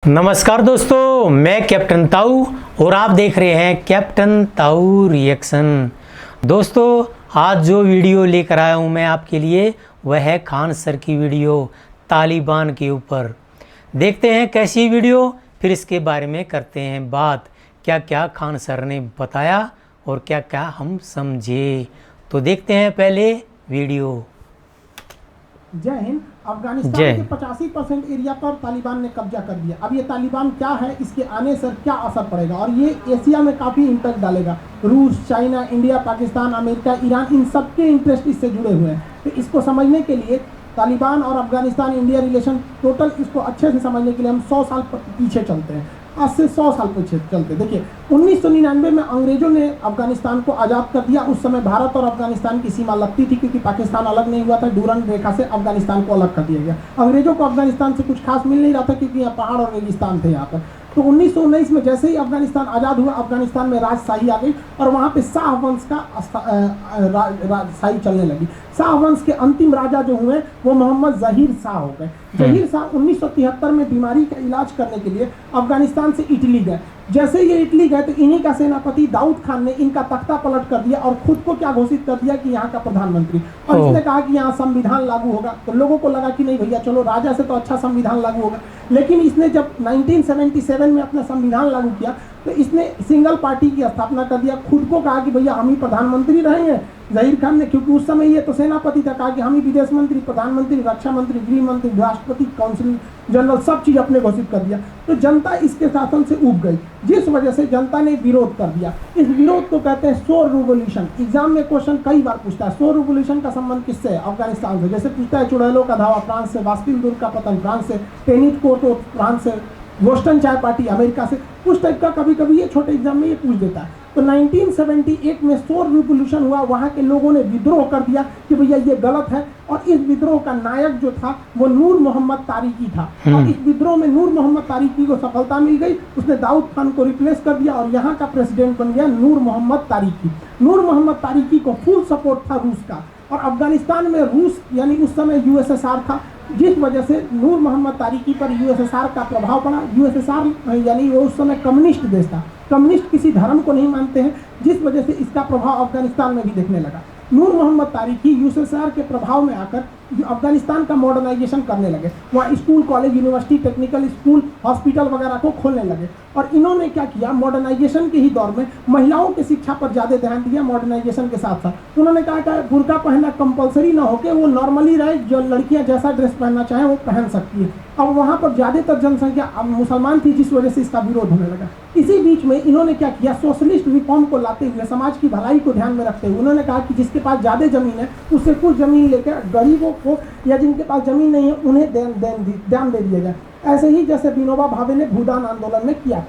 नमस्कार दोस्तों, मैं कैप्टन ताऊ और आप देख रहे हैं कैप्टन ताऊ रिएक्शन। दोस्तों, आज जो वीडियो लेकर आया हूं मैं आपके लिए वह है खान सर की वीडियो तालिबान के ऊपर। देखते हैं कैसी वीडियो, फिर इसके बारे में करते हैं बात, क्या क्या खान सर ने बताया और क्या क्या हम समझे। तो देखते हैं पहले वीडियो। जय हिंद। अफगानिस्तान के 85% एरिया पर तालिबान ने कब्जा कर दिया। अब ये तालिबान क्या है, इसके आने से क्या असर पड़ेगा और ये एशिया में काफ़ी इम्पैक्ट डालेगा। रूस, China, India, Pakistan, America, Iran, इन सब के इंटरेस्ट इससे जुड़े हुए हैं। तो इसको समझने के लिए तालिबान और अफगानिस्तान इंडिया रिलेशन टोटल इसको अच्छे से समझने के लिए हम 100 साल पीछे चलते हैं। आज से 100 साल पीछे चलते। देखिए 1999 में अंग्रेजों ने अफगानिस्तान को आज़ाद कर दिया। उस समय भारत और अफगानिस्तान की सीमा लगती थी क्योंकि पाकिस्तान अलग नहीं हुआ था। डूरंड रेखा से अफगानिस्तान को अलग कर दिया गया। अंग्रेजों को अफगानिस्तान से कुछ खास मिल नहीं रहा था क्योंकि यहाँ पहाड़ और रेगिस्तान थे यहाँ पर। तो 1919 में जैसे ही अफगानिस्तान आज़ाद हुआ, अफगानिस्तान में राजशाही आ गई और वहाँ पे शाह वंश का राजशाही चलने लगी। शाह वंश के अंतिम राजा जो हुए वो मोहम्मद जहीर शाह हो गए। जहीर शाह 1973 में बीमारी का इलाज करने के लिए अफगानिस्तान से इटली गए। जैसे ये इटली गए तो इन्हीं का सेनापति दाऊद खान ने इनका तख्ता पलट कर दिया और खुद को क्या घोषित कर दिया कि यहाँ का प्रधानमंत्री। और इसने कहा कि यहाँ संविधान लागू होगा। तो लोगों को लगा कि नहीं भैया, चलो राजा से तो अच्छा संविधान लागू होगा। लेकिन इसने जब 1977 में अपना संविधान लागू किया तो इसने सिंगल पार्टी की स्थापना कर दिया। खुद को कहा कि भैया हम ही प्रधानमंत्री रहेंगे। जहीर खान ने, क्योंकि उस समय ये तो सेनापति था, कहा कि हम ही विदेश मंत्री, प्रधानमंत्री, रक्षा मंत्री, गृह मंत्री, राष्ट्रपति, काउंसिल जनरल सब चीज़ अपने घोषित कर दिया। तो जनता इसके शासन से ऊब गई, जिस वजह से जनता ने विरोध कर दिया। इस विरोध को कहते हैं शोर रिवॉल्यूशन। एग्जाम में क्वेश्चन कई बार पूछता है शोर रिवॉल्यूशन का संबंध किससे है? अफगानिस्तान से। जैसे पूछता है चुड़ैलों का धावा फ्रांस से, बास्टिल दुर्ग का पतन फ्रांस से, टेनिट कोर्ट फ्रांस से, बोस्टन चाय पार्टी अमेरिका से। कुछ टाइप का कभी कभी ये छोटे एग्जाम में ये पूछ देता है। तो 1978 में शोर रिवॉल्यूशन हुआ। वहाँ के लोगों ने विद्रोह कर दिया कि भैया ये गलत है। और इस विद्रोह का नायक जो था वो नूर मोहम्मद तारिकी था। और इस विद्रोह में नूर मोहम्मद तारिकी को सफलता मिल गई। उसने दाऊद खान को रिप्लेस कर दिया और यहाँ का प्रेसिडेंट बन गया नूर मोहम्मद तारिकी। नूर मोहम्मद तारिकी को फुल सपोर्ट था रूस का। और अफगानिस्तान में रूस यानी उस समय यूएसएसआर था, जिस वजह से नूर मोहम्मद तारिकी पर यूएसएसआर का प्रभाव पड़ा। यूएसएसआर यानी वो उस समय कम्युनिस्ट देश था। कम्युनिस्ट किसी धर्म को नहीं मानते हैं, जिस वजह से इसका प्रभाव अफगानिस्तान में भी देखने लगा। नूर मोहम्मद तारिकी यूएसएसआर के प्रभाव में आकर अफगानिस्तान का मॉडर्नाइजेशन करने लगे। वहाँ school, college, university, technical school, hospital वगैरह को खोलने लगे। और इन्होंने क्या किया, मॉडर्नाइजेशन के ही दौर में महिलाओं की शिक्षा पर ज़्यादा ध्यान दिया। मॉडर्नाइजेशन के साथ साथ उन्होंने कहा कि बुर्का पहनना कंपलसरी ना होकर वो नॉर्मली रहे, जो लड़कियाँ जैसा ड्रेस पहनना चाहें वो पहन सकती है। अब वहाँ पर ज़्यादातर जनसंख्या मुसलमान थी, जिस वजह से इसका विरोध होने लगा। इसी बीच में इन्होंने क्या किया, सोशलिस्ट रिफॉर्म को लाते हुए, समाज की भलाई को ध्यान में रखते हुए उन्होंने कहा कि जिसके पास ज़्यादा ज़मीन है उससे कुछ ज़मीन लेकर गरीबों को या जिनके पास ज़मीन नहीं है उन्हें दान दे दिया जाए। ऐसे ही जैसे विनोबा भावे ने भूदान आंदोलन में किया।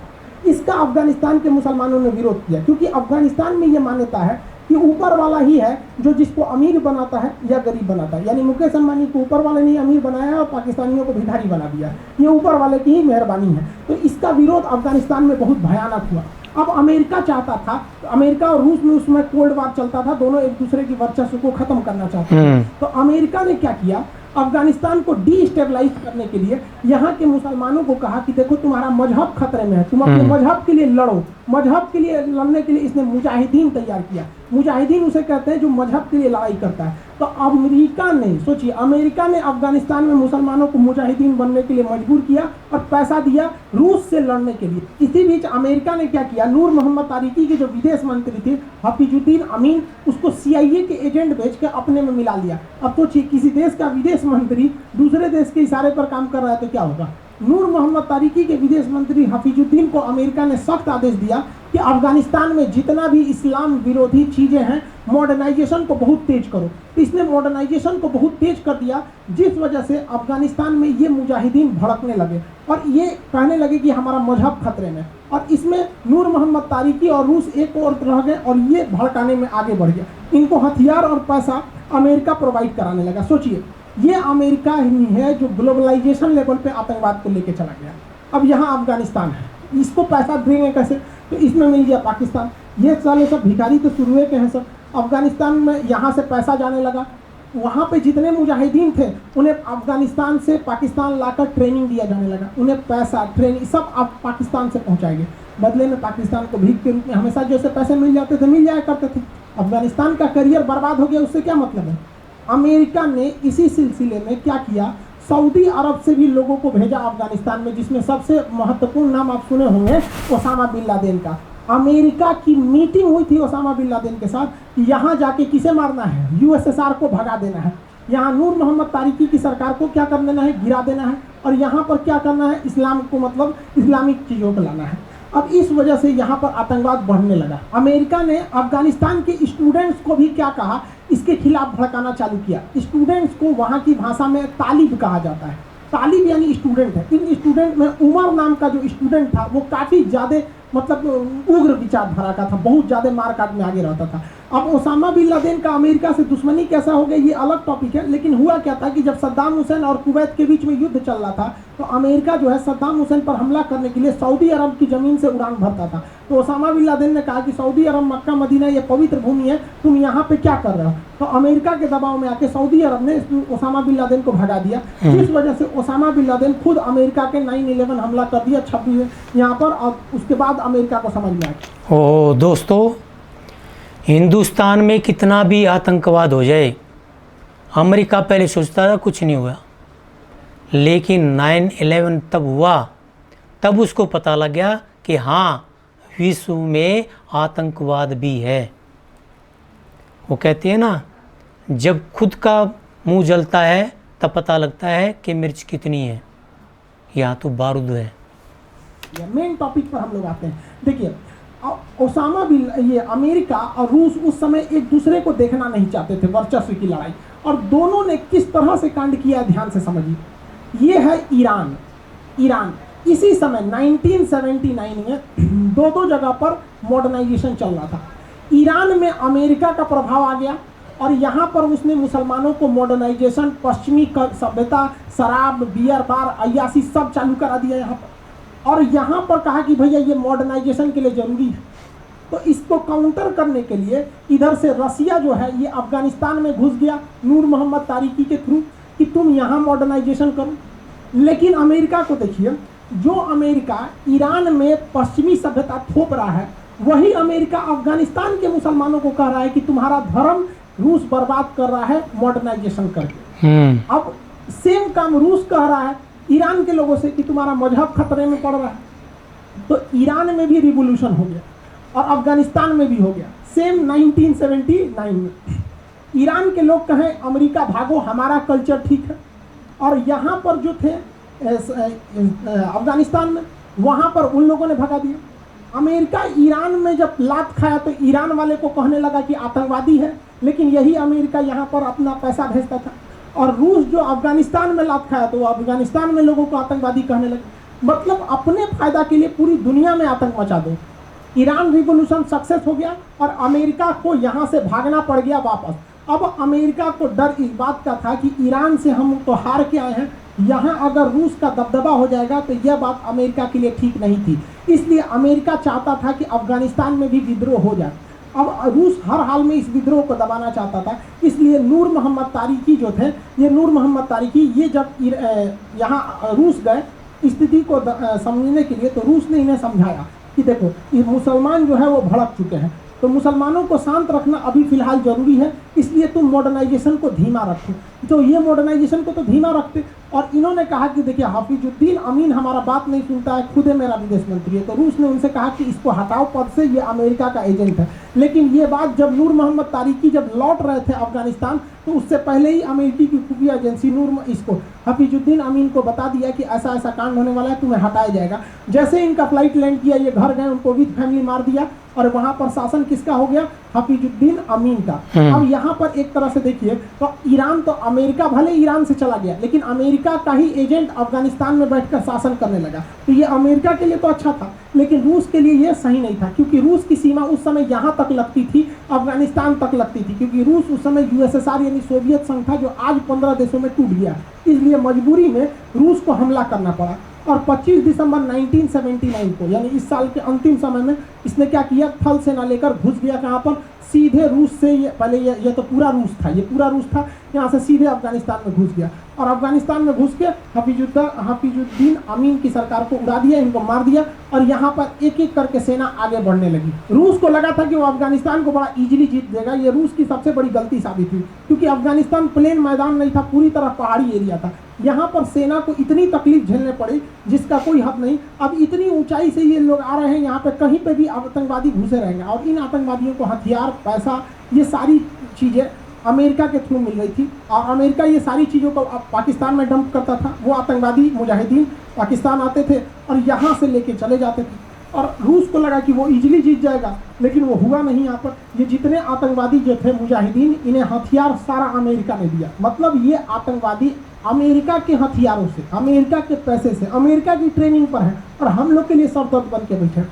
इसका अफगानिस्तान के मुसलमानों ने विरोध किया क्योंकि अफगानिस्तान में ये मान्यता है कि ऊपर वाला ही है जो जिसको अमीर बनाता है या गरीब बनाता है। यानी मुकेश अंबानी को ऊपर वाले ने अमीर बनाया और पाकिस्तानियों को भिखारी बना दिया। ये ऊपर वाले की ही मेहरबानी है। तो इसका विरोध अफगानिस्तान में बहुत भयानक हुआ। अब अमेरिका चाहता था, तो अमेरिका और रूस में उसमें कोल्ड वार चलता था, दोनों एक दूसरे की वर्चस्व को खत्म करना चाहते थे। तो अमेरिका ने क्या किया, अफगानिस्तान को डीस्टेबलाइज करने के लिए यहाँ के मुसलमानों को कहा कि देखो तुम्हारा मजहब खतरे में है, तुम अपने मजहब के लिए लड़ो। मजहब के लिए लड़ने के लिए इसने मुजाहिदीन तैयार किया। मुजाहिदीन उसे कहते हैं जो मजहब के लिए लड़ाई करता है। तो अमेरिका ने, सोचिए, अमेरिका ने अफगानिस्तान में मुसलमानों को मुजाहिदीन बनने के लिए मजबूर किया और पैसा दिया रूस से लड़ने के लिए। इसी बीच अमेरिका ने क्या किया, नूर मोहम्मद तारिकी के जो विदेश मंत्री थे हफीजुद्दीन अमीन, उसको CIA के एजेंट भेज के अपने में मिला लिया। अब सोचिए, किसी देश का विदेश मंत्री दूसरे देश के इशारे पर काम कर रहा है तो क्या होगा। नूर मोहम्मद तारिकी के विदेश मंत्री हफीजुद्दीन को अमेरिका ने सख्त आदेश दिया कि अफगानिस्तान में जितना भी इस्लाम विरोधी चीज़ें हैं मॉडर्नाइजेशन को बहुत तेज करो। तो इसने मॉडर्नाइजेशन को बहुत तेज कर दिया, जिस वजह से अफगानिस्तान में ये मुजाहिदीन भड़कने लगे और ये कहने लगे कि हमारा मजहब खतरे में। और इसमें नूर मोहम्मद तारिकी और रूस एक और रह गए और ये भड़काने में आगे बढ़ गया। इनको हथियार और पैसा अमेरिका प्रोवाइड कराने लगा। सोचिए, ये अमेरिका ही है जो ग्लोबलाइजेशन लेवल पे आतंकवाद को लेके चला गया। अब यहाँ अफगानिस्तान है, इसको पैसा देंगे कैसे, तो इसमें मिल गया पाकिस्तान। ये साले सब भिखारी तो शुरू के हैं सब। अफगानिस्तान में यहाँ से पैसा जाने लगा, वहाँ पे जितने मुजाहिदीन थे उन्हें अफगानिस्तान से पाकिस्तान लाकर ट्रेनिंग दिया जाने लगा, उन्हें पैसा ट्रेनिंग सब आप पाकिस्तान से पहुँचाएंगे। बदले में पाकिस्तान को भीख के रूप में हमेशा जैसे पैसे मिल जाते थे मिल जाया करते थे। अफगानिस्तान का करियर बर्बाद हो गया, उससे क्या मतलब है। अमेरिका ने इसी सिलसिले में क्या किया, सऊदी अरब से भी लोगों को भेजा अफगानिस्तान में, जिसमें सबसे महत्वपूर्ण नाम आप सुने होंगे ओसामा बिन लादेन का। अमेरिका की मीटिंग हुई थी ओसामा बिन लादेन के साथ कि यहाँ जाके किसे मारना है, यूएसएसआर को भगा देना है, यहाँ नूर मोहम्मद तारिकी की सरकार को क्या कर देना है, गिरा देना है, और यहाँ पर क्या करना है, इस्लाम को मतलब इस्लामिक चीज़ों को लाना है। अब इस वजह से यहाँ पर आतंकवाद बढ़ने लगा। अमेरिका ने अफगानिस्तान के स्टूडेंट्स को भी क्या कहा, इसके खिलाफ भड़काना चालू किया। स्टूडेंट्स को वहाँ की भाषा में तालिब कहा जाता है, तालिब यानी स्टूडेंट है। इन स्टूडेंट में उमर नाम का जो स्टूडेंट था वो काफ़ी ज़्यादा मतलब उग्र विचारधारा का था, बहुत ज़्यादा मारकाट में आगे रहता था। अब ओसामा बिन लादेन का अमेरिका से दुश्मनी कैसा हो गया ये अलग टॉपिक है, लेकिन हुआ क्या था कि जब सद्दाम हुसैन और कुवैत के बीच में युद्ध चल रहा था तो अमेरिका जो है सद्दाम हुसैन पर हमला करने के लिए सऊदी अरब की ज़मीन से उड़ान भरता था। तो ओसामा बिन लादेन ने कहा कि सऊदी अरब, मक्का मदीना ये पवित्र भूमि है, तुम यहाँ पे क्या कर रहे हो। तो अमेरिका के दबाव में आके सऊदी अरब ने ओसामा बिन लादेन को भगा दिया, जिस वजह से ओसामा बिन लादेन खुद अमेरिका के 9/11 हमला कर दिया 26 यहाँ पर, और उसके बाद अमेरिका को समझ में आया। ओ दोस्तों, हिंदुस्तान में कितना भी आतंकवाद हो जाए, अमेरिका पहले सोचता था कुछ नहीं हुआ, लेकिन 9/11 तब हुआ, तब उसको पता लग गया कि हाँ विश्व में आतंकवाद भी है। वो कहते हैं ना, जब खुद का मुंह जलता है तब पता लगता है कि मिर्च कितनी है, यहाँ तो बारूद है। मेन टॉपिक पर हम लोग आते हैं। देखिए ओसामा बिन, ये अमेरिका और रूस उस समय एक दूसरे को देखना नहीं चाहते थे, वर्चस्व की लड़ाई, और दोनों ने किस तरह से कांड किया ध्यान से समझिए। ये है ईरान। ईरान इसी समय 1979 में दो जगह पर मॉडर्नाइजेशन चल रहा था। ईरान में अमेरिका का प्रभाव आ गया और यहाँ पर उसने मुसलमानों को मॉडर्नाइजेशन, पश्चिमी सभ्यता, शराब, बियर बार, अय्यासी सब चालू करा दिया यहाँ पर, और यहाँ पर कहा कि भैया ये मॉडर्नाइजेशन के लिए ज़रूरी है। तो इसको काउंटर करने के लिए इधर से रसिया जो है ये अफगानिस्तान में घुस गया नूर मोहम्मद तारिकी के थ्रू कि तुम यहाँ मॉडर्नाइजेशन करो। लेकिन अमेरिका को देखिए, जो अमेरिका ईरान में पश्चिमी सभ्यता थोप रहा है, वही अमेरिका अफगानिस्तान के मुसलमानों को कह रहा है कि तुम्हारा धर्म रूस बर्बाद कर रहा है मॉडर्नाइजेशन करके। अब सेम काम रूस कह रहा है ईरान के लोगों से कि तुम्हारा मजहब खतरे में पड़ रहा है। तो ईरान में भी रिवोल्यूशन हो गया और अफगानिस्तान में भी हो गया सेम 1979 में। ईरान के लोग कहें अमेरिका भागो, हमारा कल्चर ठीक है, और यहाँ पर जो थे अफगानिस्तान में, वहाँ पर उन लोगों ने भगा दिया। अमेरिका ईरान में जब लात खाया तो ईरान वाले को कहने लगा कि आतंकवादी है, लेकिन यही अमेरिका यहाँ पर अपना पैसा भेजता था। और रूस जो अफगानिस्तान में लात खाया तो वो अफगानिस्तान में लोगों को आतंकवादी कहने लगे। मतलब अपने फायदा के लिए पूरी दुनिया में आतंक मचा दो। ईरान रिवोल्यूशन सक्सेस हो गया और अमेरिका को यहाँ से भागना पड़ गया वापस। अब अमेरिका को डर इस बात का था कि ईरान से हम तो हार के आए हैं, यहाँ अगर रूस का दबदबा हो जाएगा तो यह बात अमेरिका के लिए ठीक नहीं थी। इसलिए अमेरिका चाहता था कि अफगानिस्तान में भी विद्रोह हो जाए। अब रूस हर हाल में इस विद्रोह को दबाना चाहता था। इसलिए नूर मोहम्मद तारिकी जो थे, ये नूर मोहम्मद तारिकी ये जब यहाँ रूस गए स्थिति को समझने के लिए, तो रूस ने इन्हें समझाया कि देखो ये मुसलमान जो है वो भड़क चुके हैं, तो मुसलमानों को शांत रखना अभी फ़िलहाल ज़रूरी है, इसलिए तुम मॉडर्नाइजेशन को धीमा रखो। तो ये मॉडर्नाइजेशन को तो धीमा रखते, और इन्होंने कहा कि देखिए हफीजुद्दीन अमीन हमारा बात नहीं सुनता है, खुद है मेरा विदेश मंत्री है। तो रूस ने उनसे कहा कि इसको हटाओ पद से, ये अमेरिका का एजेंट है। लेकिन ये बात जब नूर मोहम्मद तारिकी जब लौट रहे थे अफगानिस्तान, तो उससे पहले ही अमेरिकी की खुफिया एजेंसी इसको हफीजुद्दीन अमीन को बता दिया कि ऐसा ऐसा कांड होने वाला है, तुम्हें हटाया जाएगा। जैसे इनका फ्लाइट लैंड किया, ये घर गए, उनको विद फैमिली मार दिया, और वहाँ पर शासन किसका हो गया, हफीजुद्दीन अमीन का। अब यहाँ पर एक तरह से देखिए तो ईरान, तो अमेरिका भले ईरान से चला गया, लेकिन अमेरिका का ही एजेंट अफगानिस्तान में बैठकर शासन करने लगा। तो ये अमेरिका के लिए तो अच्छा था, लेकिन रूस के लिए ये सही नहीं था, क्योंकि रूस की सीमा उस समय यहाँ तक लगती थी, अफगानिस्तान तक लगती थी, क्योंकि रूस उस समय यूएसएसआर यानी सोवियत संघ था, जो आज 15 देशों में टूट गया। इसलिए मजबूरी में रूस को हमला करना पड़ा। और 25 दिसंबर 1979 को यानी इस साल के अंतिम समय में इसने क्या किया, थल सेना लेकर घुस गया कहाँ पर, सीधे रूस से, ये तो पूरा रूस था, ये पूरा रूस था, यहाँ से सीधे अफगानिस्तान में घुस गया और अफगानिस्तान में घुस के हफीजुद्दीन अमीन की सरकार को उड़ा दिया, इनको मार दिया और यहाँ पर एक एक करके सेना आगे बढ़ने लगी। रूस को लगा था कि वो अफगानिस्तान को बड़ा इजीली जीत देगा, ये रूस की सबसे बड़ी गलती साबित हुई क्योंकि अफगानिस्तान प्लेन मैदान नहीं था, पूरी तरह पहाड़ी एरिया था। यहाँ पर सेना को इतनी तकलीफ झेलने पड़ी जिसका कोई हद नहीं। अब इतनी ऊंचाई से ये लोग आ रहे हैं, यहाँ पे कहीं पे भी आतंकवादी घुसे रहेंगे और इन आतंकवादियों को हथियार, पैसा, ये सारी चीज़ें अमेरिका के थ्रू मिल गई थी और अमेरिका ये सारी चीज़ों को पाकिस्तान में डंप करता था। वो आतंकवादी मुजाहिदीन पाकिस्तान आते थे और यहाँ से लेके चले जाते थे और रूस को लगा कि वो इजीली जीत जाएगा, लेकिन वो हुआ नहीं। यहाँ पर ये जितने आतंकवादी जो थे मुजाहिदीन, इन्हें हथियार सारा अमेरिका ने दिया। मतलब ये आतंकवादी अमेरिका के हथियारों से, अमेरिका के पैसे से, अमेरिका की ट्रेनिंग पर है और हम लोग के लिए सरदर्द बन के बैठे।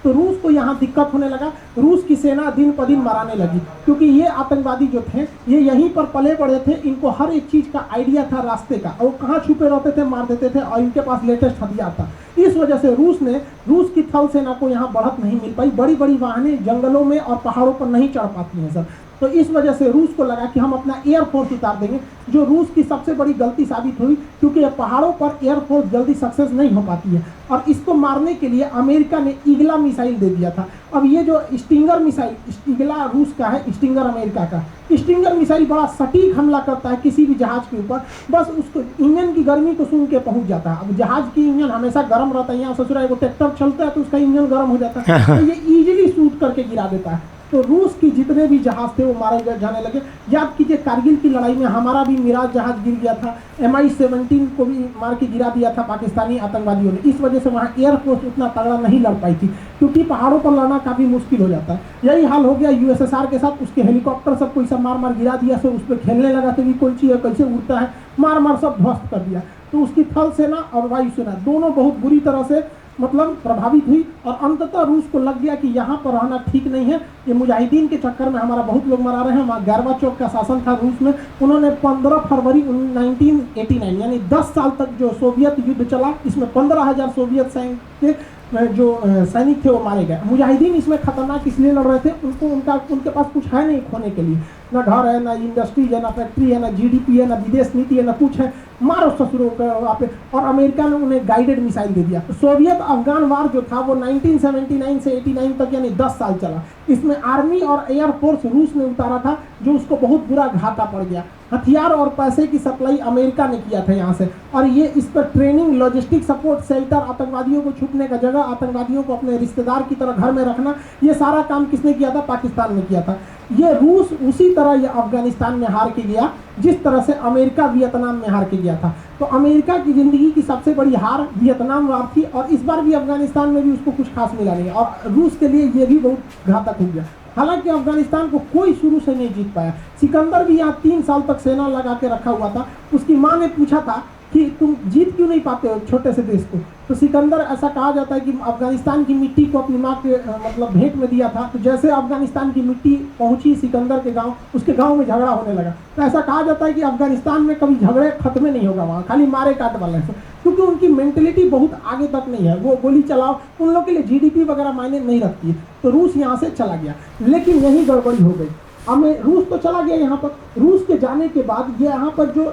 तो रूस को यहाँ दिक्कत होने लगा, रूस की सेना दिन प दिन मराने लगी क्योंकि ये आतंकवादी जो थे ये यहीं पर पले बड़े थे, इनको हर एक चीज़ का आइडिया था रास्ते का, और कहाँ छुपे रहते थे मार देते थे और इनके पास लेटेस्ट हथियार था। इस वजह से रूस की थल सेना को यहाँ बढ़त नहीं मिल पाई, बड़ी बड़ी वाहनें जंगलों में और पहाड़ों पर नहीं चढ़ पाती हैं सर। तो इस वजह से रूस को लगा कि हम अपना एयरफोर्स उतार देंगे, जो रूस की सबसे बड़ी गलती साबित हुई क्योंकि पहाड़ों पर एयरफोर्स जल्दी सक्सेस नहीं हो पाती है। और इसको मारने के लिए अमेरिका ने ईगला मिसाइल दे दिया था। अब ये जो स्टिंगर मिसाइल, ईगला रूस का है, स्टिंगर अमेरिका का। स्टिंगर मिसाइल बड़ा सटीक हमला करता है किसी भी जहाज के ऊपर, बस उसको इंजन की गर्मी को सूंघ के पहुंच जाता है। अब जहाज की इंजन हमेशा गर्म रहता है, यहाँ ससुराल को ट्रैक्टर चलता है तो उसका इंजन गर्म हो जाता है, तो ये इजीली शूट करके गिरा देता है। तो रूस की जितने भी जहाज थे वो मारे जाने लगे। याद कीजिए कारगिल की लड़ाई में हमारा भी मिराज जहाज गिर गया था, MI-17 को भी मार के गिरा दिया था पाकिस्तानी आतंकवादियों ने। इस वजह से वहाँ एयरफोर्स उतना तगड़ा नहीं लड़ पाई थी क्योंकि पहाड़ों पर लड़ना काफ़ी मुश्किल हो जाता है। यही हाल हो गया USSR के साथ, उसके हेलीकॉप्टर सब कोई सब मार मार गिरा दिया, सब उस पर खेलने लगा तो भी कौन चीज़ है, कैसे उड़ता है, मार मार सब ध्वस्त कर दिया। तो उसकी थल सेना और वायु सेना दोनों बहुत बुरी तरह से मतलब प्रभावित हुई और अंततः रूस को लग गया कि यहाँ पर रहना ठीक नहीं है, ये मुजाहिदीन के चक्कर में हमारा बहुत लोग मरा रहे हैं। वहाँ गोर्बाचोव का शासन था रूस में, उन्होंने 15 फरवरी 1989 यानी 10 साल तक जो सोवियत युद्ध चला, इसमें 15,000 सोवियत सैनिक के जो सैनिक थे वो मारे गए। मुजाहिदीन इसमें खतरनाक इसलिए लड़ रहे थे, उनके पास कुछ है नहीं खोने के लिए, ना घर है, ना इंडस्ट्रीज है, ना फैक्ट्री है, ना GDP है, ना विदेश नीति है, ना कुछ है, मारो ससुरों का वहाँ पे। और अमेरिका ने उन्हें गाइडेड मिसाइल दे दिया। तो सोवियत अफगान वार जो था वो 1979 से 89 तक यानी 10 साल चला। इसमें आर्मी और एयरफोर्स रूस ने उतारा था, जो उसको बहुत बुरा घाटा पड़ गया। हथियार और पैसे की सप्लाई अमेरिका ने किया था यहाँ से, और ये इस पर ट्रेनिंग, लॉजिस्टिक सपोर्ट, शेल्टर, आतंकवादियों को छुपने का जगह, आतंकवादियों को अपने रिश्तेदार की तरह घर में रखना, ये सारा काम किसने किया था? पाकिस्तान ने किया था। ये रूस उसी तरह ये अफगानिस्तान में हार के गया जिस तरह से अमेरिका वियतनाम में हार के गया था। तो अमेरिका की ज़िंदगी की सबसे बड़ी हार वियतनाम वार थी, और इस बार भी अफगानिस्तान में भी उसको कुछ खास मिला नहीं, और रूस के लिए ये भी बहुत घातक हो गया। हालांकि अफगानिस्तान को कोई शुरू से नहीं जीत पाया। सिकंदर भी यहाँ 3 साल तक सेना लगा के रखा हुआ था। उसकी माँ ने पूछा था कि तुम जीत क्यों नहीं पाते हो छोटे से देश को? तो सिकंदर, ऐसा कहा जाता है कि अफगानिस्तान की मिट्टी को अपनी माँ के मतलब भेंट में दिया था। तो जैसे अफगानिस्तान की मिट्टी पहुंची सिकंदर के गांव, उसके गांव में झगड़ा होने लगा। तो ऐसा कहा जाता है कि अफगानिस्तान में कभी झगड़े खत्म नहीं होगा, वहाँ खाली मारे काट वाले हैं, क्योंकि उनकी मेंटेलिटी बहुत आगे तक नहीं है। वो गोली चलाओ, उन लोग के लिए GDP वगैरह मायने नहीं रखती है। तो रूस यहाँ से चला गया, लेकिन यही गड़बड़ी हो गई। हमें रूस तो चला गया यहाँ पर। रूस के जाने के बाद ये यहाँ पर जो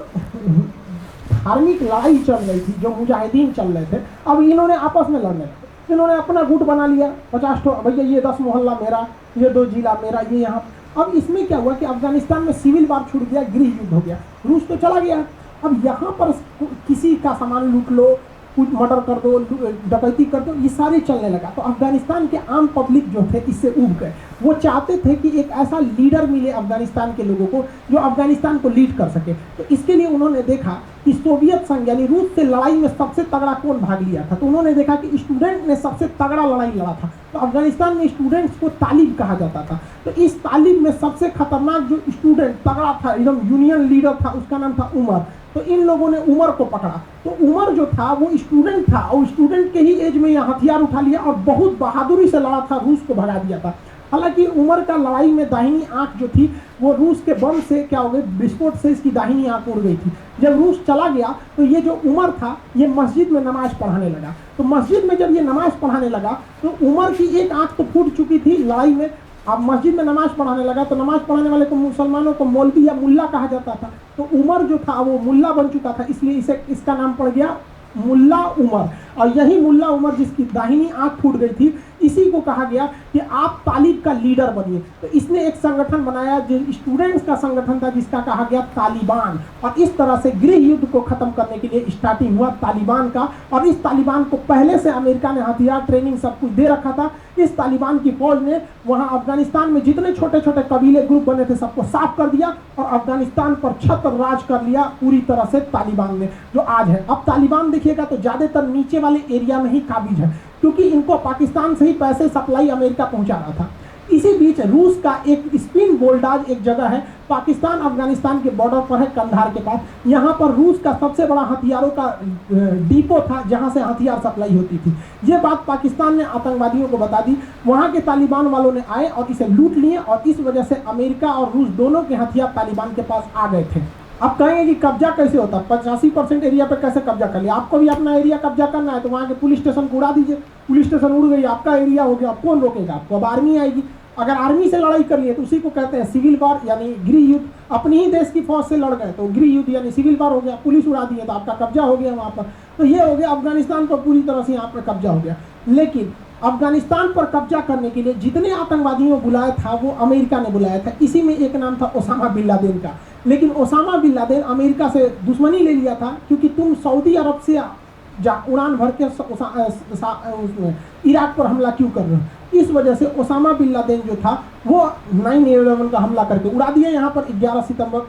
धार्मिक लड़ाई चल रही थी, जो मुजाहिदीन चल रहे थे, अब इन्होंने आपस में लड़ने लगे। इन्होंने अपना गुट बना लिया, 50 ठो, भैया ये 10 मोहल्ला मेरा, ये 2 जिला मेरा, ये यहाँ। अब इसमें क्या हुआ कि अफगानिस्तान में सिविल वार छूट गया, गृह युद्ध हो गया। रूस तो चला गया, अब यहाँ पर किसी का सामान लूट लो, कुछ मर्डर कर दो, डकैती कर दो, ये सारे चलने लगा। तो अफगानिस्तान के आम पब्लिक जो थे इससे उब गए। वो चाहते थे कि एक ऐसा लीडर मिले अफगानिस्तान के लोगों को जो अफगानिस्तान को लीड कर सके। तो इसके लिए उन्होंने देखा कि सोवियत संघ यानी रूस से लड़ाई में सबसे तगड़ा कौन भाग लिया था। तो उन्होंने देखा कि स्टूडेंट ने सबसे तगड़ा लड़ाई लड़ा था। तो अफगानिस्तान में स्टूडेंट्स को तालिब कहा जाता था। तो इस तालिब में सबसे खतरनाक जो स्टूडेंट तगड़ा था, एकदम यूनियन लीडर था, उसका नाम था उमर। तो इन लोगों ने उमर को पकड़ा। तो उमर जो था वो स्टूडेंट था, और स्टूडेंट के ही एज में यह हथियार उठा लिया और बहुत बहादुरी से लड़ा था, रूस को भगा दिया था। हालांकि उमर का लड़ाई में दाहिनी आंख जो थी वो रूस के बम से क्या हो गई, विस्फोट से इसकी दाहिनी आंख उड़ गई थी। जब रूस चला गया तो ये जो उमर था ये मस्जिद में नमाज पढ़ाने लगा। तो मस्जिद में जब ये नमाज पढ़ाने लगा तो उमर की एक आंख तो फूट चुकी थी लड़ाई में। अब मस्जिद में नमाज पढ़ाने लगा तो नमाज पढ़ाने वाले को मुसलमानों को मौलवी या मुल्ला कहा जाता था। तो उमर जो था वो मुल्ला बन चुका था, इसलिए इसे इसका नाम पड़ गया मुल्ला उमर। और यही मुल्ला उमर जिसकी दाहिनी आंख फूट गई थी, इसी को कहा गया कि आप तालिब का लीडर बनिए। तो इसने एक संगठन बनाया जो स्टूडेंट्स का संगठन था, जिसका कहा गया तालिबान। और इस तरह से गृह युद्ध को खत्म करने के लिए स्टार्टिंग हुआ तालिबान का। और इस तालिबान को पहले से अमेरिका ने हथियार, ट्रेनिंग सब कुछ दे रखा था। इस तालिबान की फौज ने वहां अफगानिस्तान में जितने छोटे छोटे कबीले ग्रुप बने थे सबको साफ कर दिया और अफगानिस्तान पर छत्र राज कर लिया पूरी तरह से तालिबान ने, जो आज है। अब तालिबान देखिएगा तो ज्यादातर नीचे वाले एरिया में ही काबिज है, क्योंकि इनको पाकिस्तान से ही पैसे सप्लाई अमेरिका पहुंचा रहा था। इसी बीच रूस का एक स्पिन बोल्डाज एक जगह है, पाकिस्तान अफगानिस्तान के बॉर्डर पर है, कंधार के पास। यहाँ पर रूस का सबसे बड़ा हथियारों का डिपो था, जहाँ से हथियार सप्लाई होती थी। ये बात पाकिस्तान ने आतंकवादियों को बता दी। वहाँ के तालिबान वालों ने आए और इसे लूट लिए और इस वजह से अमेरिका और रूस दोनों के हथियार तालिबान के पास आ गए थे। अब कहेंगे कि कब्जा कैसे होता है, 85% एरिया पे कैसे कब्जा कर लिया। आपको भी अपना एरिया कब्जा करना है तो वहाँ के पुलिस स्टेशन को उड़ा दीजिए। पुलिस स्टेशन उड़ गई, आपका एरिया हो गया, अब कौन रोकेगा आपको। अब आर्मी आएगी, अगर आर्मी से लड़ाई कर लिए तो उसी को कहते हैं सिविल वॉर, यानी गृह युद्ध। अपनी ही देश की फौज से लड़ गए तो गृह युद्ध यानी सिविल वॉर हो गया। पुलिस उड़ा दिए तो आपका कब्जा हो गया वहाँ पर। तो ये हो गया अफगानिस्तान पर पूरी तरह से यहाँ पर कब्जा हो गया। लेकिन अफगानिस्तान पर कब्जा करने के लिए जितने आतंकवादियों को बुलाया था वो अमेरिका ने बुलाया था। इसी में एक नाम था ओसामा बिन लादेन का। लेकिन ओसामा बिन लादेन अमेरिका से दुश्मनी ले लिया था, क्योंकि तुम सऊदी अरब से उड़ान भर के इराक पर हमला क्यों कर रहे हो। इस वजह से ओसामा बिन लादेन जो था वो 9/11 का हमला करके उड़ा दिया यहाँ पर 11 सितंबर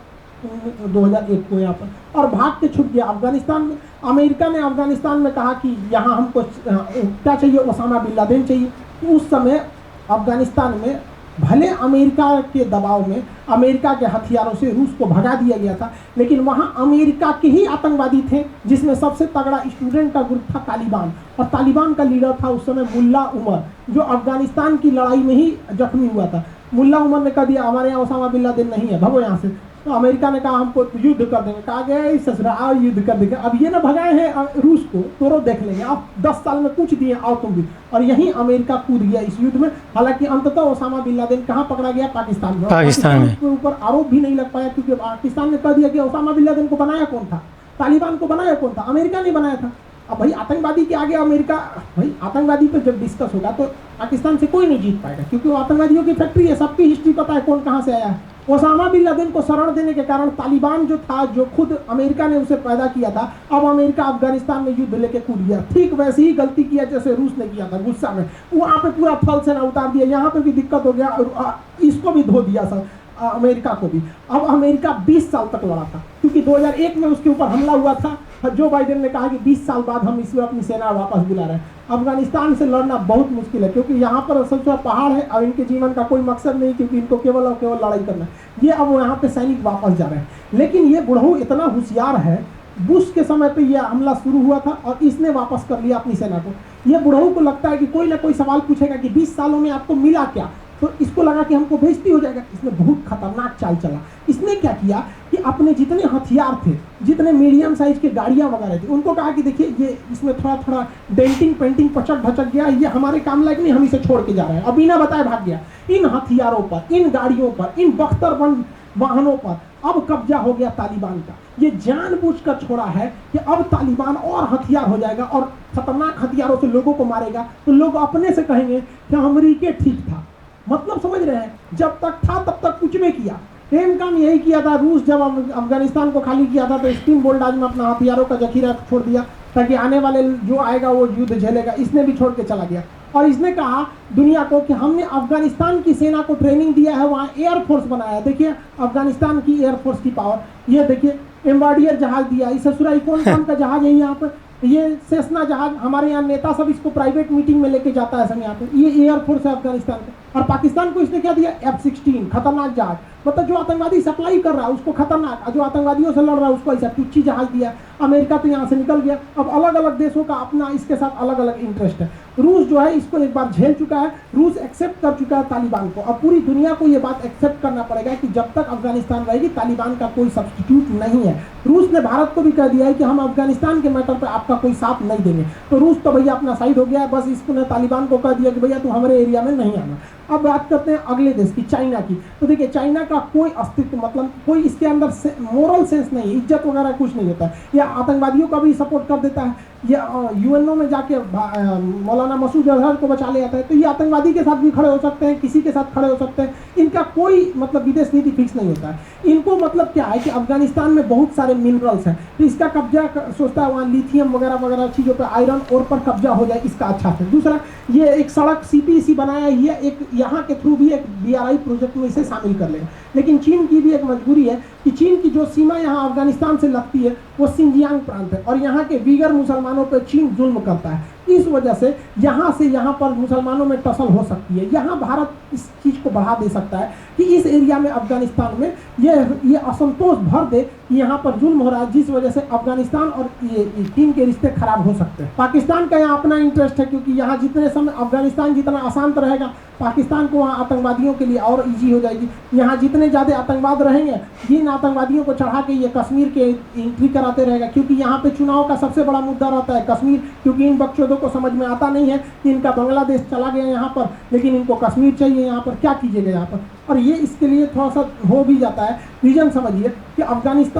2001 को यहाँ पर, और भाग के छुप गया अफगानिस्तान में। अमेरिका ने अफगानिस्तान में कहा कि यहाँ हमको क्या चाहिए, ओसामा बिन लादेन चाहिए। तो उस समय अफगानिस्तान में भले अमेरिका के दबाव में अमेरिका के हथियारों से रूस को भगा दिया गया था, लेकिन वहाँ अमेरिका के ही आतंकवादी थे, जिसमें सबसे तगड़ा स्टूडेंट का ग्रुप था तालिबान। और तालिबान का लीडर था उस समय मुल्ला उमर, जो अफगानिस्तान की लड़ाई में ही जख्मी हुआ था। मुल्ला उमर ने कह दिया हमारे यहाँ ओसामा बिन लादेन नहीं है, भगो यहाँ से। तो अमेरिका ने कहा हमको युद्ध कर देंगे। कहा गया ससुरा आओ युद्ध कर देंगे। अब ये ना भगाए हैं रूस को, तो देख लेंगे, आप 10 साल में कुछ दिए, आओ तुम भी। और यहीं अमेरिका कूद गया इस युद्ध में। हालांकि अंततः ओसामा बिन लादेन कहाँ पकड़ा गया, पाकिस्तान में। पाकिस्तान के ऊपर आरोप भी नहीं लग पाया, क्योंकि पाकिस्तान ने कह दिया कि ओसामा बिन लादेन को बनाया कौन था, तालिबान को बनाया कौन था, अमेरिका ने बनाया था। अब भाई आतंकवादी के आगे अमेरिका, भाई आतंकवादी पे जब डिस्कस होगा तो पाकिस्तान से कोई नहीं जीत पाएगा, क्योंकि वो आतंकवादियों की फैक्ट्री है, सबकी हिस्ट्री पता है कौन कहाँ से आया है। ओसामा बिन लादेन को शरण देने के कारण तालिबान जो था, जो खुद अमेरिका ने उसे पैदा किया था, अब अमेरिका अफगानिस्तान में युद्ध लेके कूद गया। ठीक वैसे ही गलती किया जैसे रूस ने किया था, गुस्सा में वहाँ पे पूरा थल सेना उतार दिया। यहाँ पे भी दिक्कत हो गया और इसको भी धो दिया सर, अमेरिका को भी। अब अमेरिका 20 साल तक लड़ा था, क्योंकि 2001 में उसके ऊपर हमला हुआ था। जो बाइडेन ने कहा कि 20 साल बाद हम इसमें अपनी सेना वापस बुला रहे हैं। अफगानिस्तान से लड़ना बहुत मुश्किल है, क्योंकि यहाँ पर सबसे पहाड़ है और इनके जीवन का कोई मकसद नहीं, क्योंकि इनको केवल और केवल लड़ाई करना है। ये अब यहाँ पे सैनिक वापस जा रहे हैं। लेकिन ये बुढ़ऊ इतना होशियार है, बुश के समय पे यह हमला शुरू हुआ था और इसने वापस कर लिया अपनी सेना को। ये बुढ़ऊ को लगता है कि कोई ना कोई सवाल पूछेगा कि 20 सालों में आपको मिला क्या, तो इसको लगा कि हमको बेइज्जती हो जाएगा। इसने बहुत खतरनाक चाल चला। इसने क्या किया कि अपने जितने हथियार थे, जितने मीडियम साइज के गाड़ियां वगैरह थी, उनको कहा कि देखिए ये इसमें थोड़ा थोड़ा डेंटिंग पेंटिंग पचक भचक गया, ये हमारे काम लायक नहीं, हम इसे छोड़ के जा रहे हैं। अब बिना बताए भाग गया। इन हथियारों पर, इन गाड़ियों पर, इन बख्तरबंद वाहनों पर अब कब्जा हो गया तालिबान का। ये जानबूझकर छोड़ा है कि अब तालिबान और हथियार हो जाएगा और खतरनाक हथियारों से लोगों को मारेगा, तो लोग अपने से कहेंगे कि अमेरिका ठीक था। मतलब समझ रहे हैं, जब तक था तब तक कुछ नहीं किया। सेम काम यही किया था रूस, जब अफगानिस्तान को खाली किया था तो स्टीम बोल्डाज में अपना हथियारों का जखीरा छोड़ दिया, ताकि आने वाले जो आएगा वो युद्ध झेलेगा। इसने भी छोड़ के चला गया और इसने कहा दुनिया को कि हमने अफगानिस्तान की सेना को ट्रेनिंग दिया है, वहाँ एयरफोर्स बनाया है। देखिए अफगानिस्तान की एयरफोर्स की पावर, ये देखिए एम्बार्डियर जहाज दिया। इस ससुराई कौन कौन का जहाज है यहाँ पर, ये सेस्ना जहाज, हमारे यहाँ नेता सब इसको प्राइवेट मीटिंग में लेके जाता है सब यहाँ पे। ये एयरफोर्स है अफगानिस्तान का। और पाकिस्तान को इसने क्या दिया, F-16 खतरनाक जहाज। मतलब जो आतंकवादी सप्लाई कर रहा है उसको खतरनाक, जो आतंकवादियों से लड़ रहा है उसको ऐसा टुच्ची जहाज दिया। अमेरिका तो यहाँ से निकल गया। अब अलग अलग देशों का अपना इसके साथ अलग अलग इंटरेस्ट है। रूस जो है इसको एक बार झेल चुका है, रूस एक्सेप्ट कर चुका है तालिबान को। अब पूरी दुनिया को ये बात एक्सेप्ट करना पड़ेगा कि जब तक अफगानिस्तान रहेगी तालिबान का कोई सब्स्टिट्यूट नहीं है। रूस ने भारत को भी कह दिया है कि हम अफगानिस्तान के मैटर पर आपका कोई साथ नहीं देंगे। तो रूस तो भैया अपना साइड हो गया है, बस इसने तालिबान को कह दिया कि भैया तुम हमारे एरिया में नहीं आना। अब बात करते हैं अगले देश की, चाइना की। तो देखिए चाइना का कोई अस्तित्व, मतलब कोई इसके अंदर मोरल सेंस नहीं है, इज्जत वगैरह कुछ नहीं होता है। या आतंकवादियों का भी सपोर्ट कर देता है, या यूएनओ में जाके मौलाना मसूद अजहर को बचा ले जाता है। तो ये आतंकवादी के साथ भी खड़े हो सकते हैं, किसी के साथ खड़े हो सकते हैं। इनका कोई मतलब विदेश नीति फिक्स नहीं होता है। इनको मतलब क्या है कि अफगानिस्तान में बहुत सारे मिनरल्स हैं, तो इसका कब्जा सोचता है वहाँ लिथियम वगैरह वगैरह चीज़ों पर, आयरन और पर कब्जा हो जाए इसका अच्छा से। दूसरा ये एक सड़क सीपीसी बनाया ही है, एक यहाँ के थ्रू भी एक बीआरआई प्रोजेक्ट में इसे शामिल कर लेगा। लेकिन चीन की भी एक मजबूरी है कि चीन की जो सीमा यहाँ अफगानिस्तान से लगती है वो सिंजियांग प्रांत है, और यहाँ के बीगर मुसलमानों पर चीन जुल्म करता है। इस वजह से यहाँ पर मुसलमानों में टसल हो सकती है। यहाँ भारत इस चीज़ को बढ़ा दे सकता है कि इस एरिया में अफगानिस्तान में ये असंतोष भर दे कि यहाँ पर जुल्म हो रहा है, जिस वजह से अफगानिस्तान और ये चीन के रिश्ते खराब हो सकते हैं। पाकिस्तान का यहाँ अपना इंटरेस्ट है, क्योंकि यहाँ जितने समय अफगानिस्तान जितना अशांत रहेगा, पाकिस्तान को वहाँ आतंकवादियों के लिए और ईजी हो जाएगी। यहाँ जितने ज़्यादा आतंकवाद रहेंगे, जिन आतंकवादियों को चढ़ा के ये कश्मीर के एंट्री कराते रहेगा, क्योंकि यहाँ पे चुनाव का सबसे बड़ा मुद्दा रहता है कश्मीर। क्योंकि इन बकचोदों को समझ में आता नहीं है कि इनका बांग्लादेश चला गया यहाँ पर, लेकिन इनको कश्मीर चाहिए। यहाँ पर क्या कीजिएगा यहाँ पर, और ये इसके लिए थोड़ा सा हो भी जाता है। रीजन समझिए कि अफगानिस्तान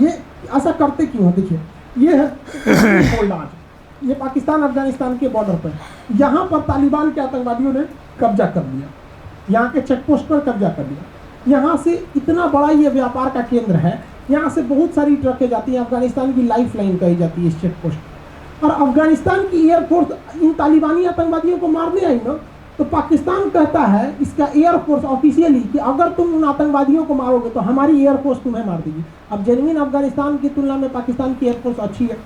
ये ऐसा करते क्यों है। देखिए ये है होल्डाज, ये पाकिस्तान अफगानिस्तान के बॉर्डर पर, यहाँ पर तालिबान के आतंकवादियों ने कब्जा कर लिया, यहाँ के चेक पोस्ट पर कब्जा कर लिया। यहाँ से इतना बड़ा ये व्यापार का केंद्र है, यहाँ से बहुत सारी ट्रकें जाती हैं, अफगानिस्तान की लाइफ लाइन कही जाती है इस चेक पोस्ट। और अफगानिस्तान की एयरफोर्स इन तालिबानी आतंकवादियों को मारने आई ना, तो पाकिस्तान कहता है इसका एयरफोर्स ऑफिशियली कि अगर तुम उन आतंकवादियों को मारोगे तो हमारी एयरफोर्स तुम्हें मार देगी। अब जेन्युइन अफगानिस्तान की तुलना में पाकिस्तान की एयरफोर्स अच्छी है,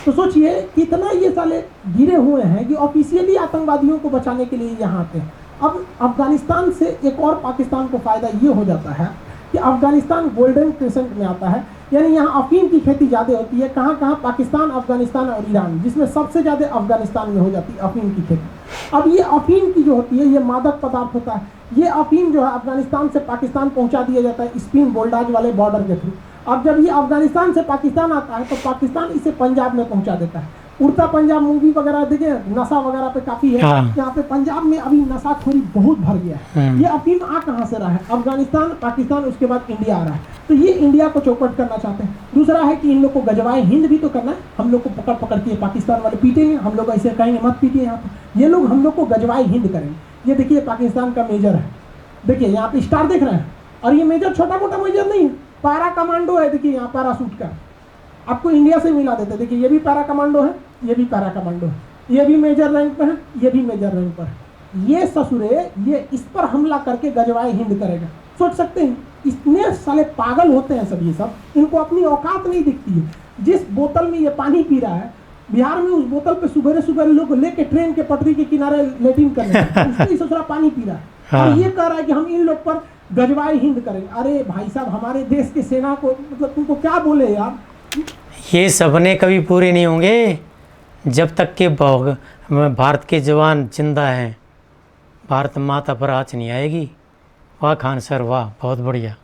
तो सोचिए कितना ये साले गिरे हुए हैं कि ऑफिशियली आतंकवादियों को बचाने के लिए यहाँ आते हैं। अब अफगानिस्तान से एक और पाकिस्तान को फ़ायदा ये हो जाता है कि अफगानिस्तान गोल्डन क्रेसेंट में आता है, यानी यहाँ अफीम की खेती ज़्यादा होती है। कहाँ कहाँ? पाकिस्तान, अफगानिस्तान और ईरान, जिसमें सबसे ज़्यादा अफगानिस्तान में हो जाती है अफीम की खेती। अब ये अफीम की जो होती है ये मादक पदार्थ होता है। ये अफीम जो है अफगानिस्तान से पाकिस्तान पहुँचा दिया जाता है स्पिन बोल्डाज वाले बॉर्डर के थ्रू। अब जब ये अफगानिस्तान से पाकिस्तान आता है तो पाकिस्तान इसे पंजाब में पहुँचा देता है। उड़ता पंजाब मूवी वगैरह देखिए, नशा वगैरह पे काफ़ी है। हाँ। यहाँ पे पंजाब में अभी नशाखोरी बहुत भर गया है। ये अफीम आ कहाँ से रहा है? अफगानिस्तान, पाकिस्तान, उसके बाद इंडिया आ रहा है। तो ये इंडिया को चौपट करना चाहते हैं। दूसरा है कि इन लोग को गजवाए हिंद भी तो करना है। हम लोग को पकड़ पकड़ के पाकिस्तान वाले पीटेंगे, हम लोग ऐसे कहेंगे मत पीटिए यहाँ पर। ये लोग हम लोग को गजवाए हिंद करेंगे। ये देखिए पाकिस्तान का मेजर है, देखिए यहाँ पे स्टार देख रहे हैं। और ये मेजर छोटा मोटा मेजर नहीं है, पैरा कमांडो है। देखिए यहाँ पैरासूट का आपको इंडिया से मिला देते। देखिए ये भी पैरा कमांडो है, ये भी पैरा कमांडो है, ये भी मेजर रैंक पर है, ये भी मेजर रैंक पर है। ये ससुरे ये इस पर हमला करके गजवाए हिंद करेगा। सोच सकते हैं? इतने साले पागल होते हैं सब ये सब, इनको अपनी औकात नहीं दिखती है। जिस बोतल में ये पानी पी रहा है बिहार में, उस बोतल पे सुबह सुबह लोग लेके ट्रेन के पटरी के किनारे लेटिन करने उसमें ससुरा पानी पी रहा है। हाँ। और ये कह रहा है कि हम इन लोग पर गजवाए हिंद करेंगे। अरे भाई साहब, हमारे देश के सेना को मतलब तुमको क्या बोले यार। ये सपने कभी पूरे नहीं होंगे जब तक कि भारत के जवान जिंदा हैं, भारत माता पर आँच नहीं आएगी। वाह खान सर, वाह, बहुत बढ़िया।